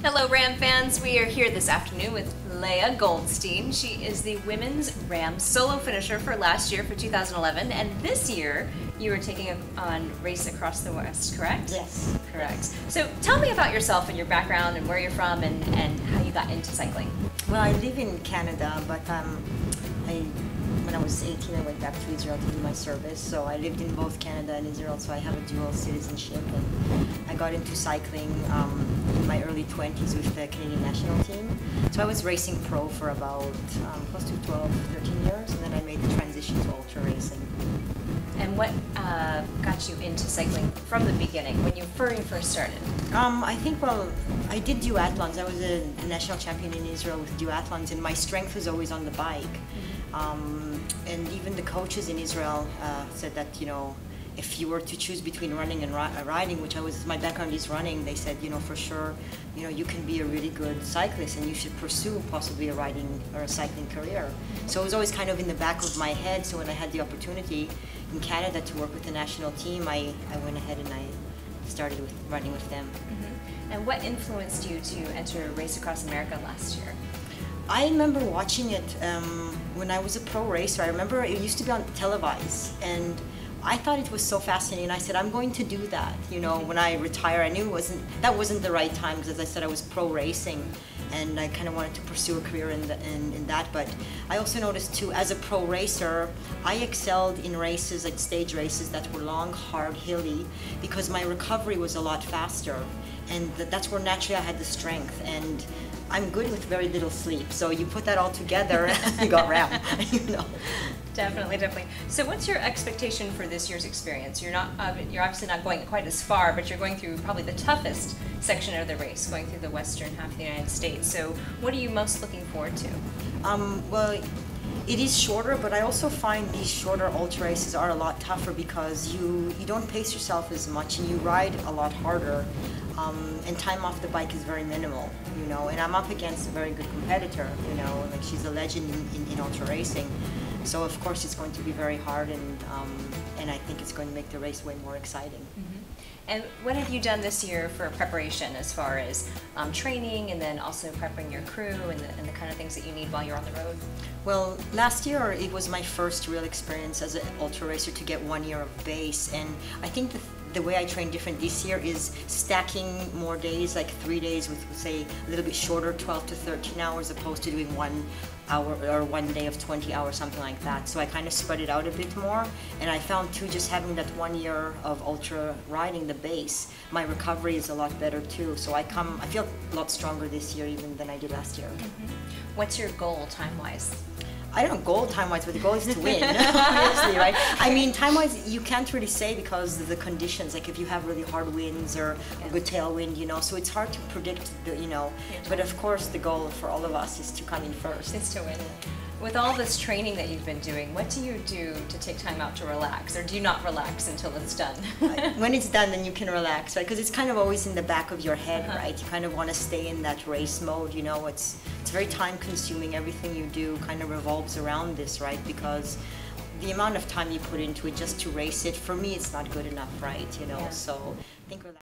Hello RAAM fans, we are here this afternoon with Leah Goldstein. She is the women's RAAM solo finisher for last year, for 2011, and this year you are taking on Race Across the West, correct? Yes. Correct. So tell me about yourself and your background and where you're from and how you got into cycling. Well, I live in Canada, but when I was 18, I went back to Israel to do my service. So I lived in both Canada and Israel, so I have a dual citizenship. And I got into cycling in my early 20s with the Canadian national team. So I was racing pro for about close to 12, 13 years, and then I made the transition to ultra racing. And what got you into cycling from the beginning, when you first started? I think, well, I did duathlons. I was a national champion in Israel with duathlons, and my strength was always on the bike. And even the coaches in Israel said that, you know, if you were to choose between running and riding, which my background is running, they said, you know, for sure, you know, you can be a really good cyclist and you should pursue possibly a riding or a cycling career. So it was always kind of in the back of my head. So when I had the opportunity in Canada to work with the national team, I went ahead and I started running with them. Mm-hmm. And what influenced you to enter Race Across America last year? I remember watching it when I was a pro racer. I remember it used to be on televised, and I thought it was so fascinating. I said, I'm going to do that. You know, when I retire, I knew that wasn't the right time, because as I said, I was pro racing, and I kind of wanted to pursue a career in that. But I also noticed too, as a pro racer, I excelled in races, like stage races that were long, hard, hilly, because my recovery was a lot faster, and that's where naturally I had the strength. And I'm good with very little sleep, so you put that all together, you got RAAM, you know. Definitely. So what's your expectation for this year's experience? You're obviously not going quite as far, but you're going through probably the toughest section of the race, going through the western half of the United States. So what are you most looking forward to? Well, it is shorter, but I also find these shorter ultra races are a lot tougher because you don't pace yourself as much and you ride a lot harder. And time off the bike is very minimal, you know, and I'm up against a very good competitor, you know, like she's a legend in ultra racing. So of course it's going to be very hard, and I think it's going to make the race way more exciting. Mm-hmm. And what have you done this year for preparation as far as training and then also prepping your crew and the kind of things that you need while you're on the road? Well, last year it was my first real experience as an ultra racer to get 1 year of base, and I think the way I train different this year is stacking more days, like 3 days with, say, a little bit shorter, 12 to 13 hours, opposed to doing 1 hour or 1 day of 20 hours, something like that. So I kind of spread it out a bit more, and I found too, just having that 1 year of ultra riding the base, my recovery is a lot better too. So I feel a lot stronger this year even than I did last year. Mm-hmm. What's your goal time-wise? I don't know goal time-wise, but the goal is to win, obviously, right? I mean, time-wise, you can't really say because of the conditions, like if you have really hard winds or a good tailwind, you know, so it's hard to predict, you know, but of course the goal for all of us is to come in first. Is to win. With all this training that you've been doing, what do you do to take time out to relax, or do you not relax until it's done? When it's done, then you can relax, right? Because it's kind of always in the back of your head, right? You kind of want to stay in that race mode, you know. It's very time-consuming. Everything you do kind of revolves around this, right? Because the amount of time you put into it just to race it, for me, it's not good enough, right? You know, so I think relax.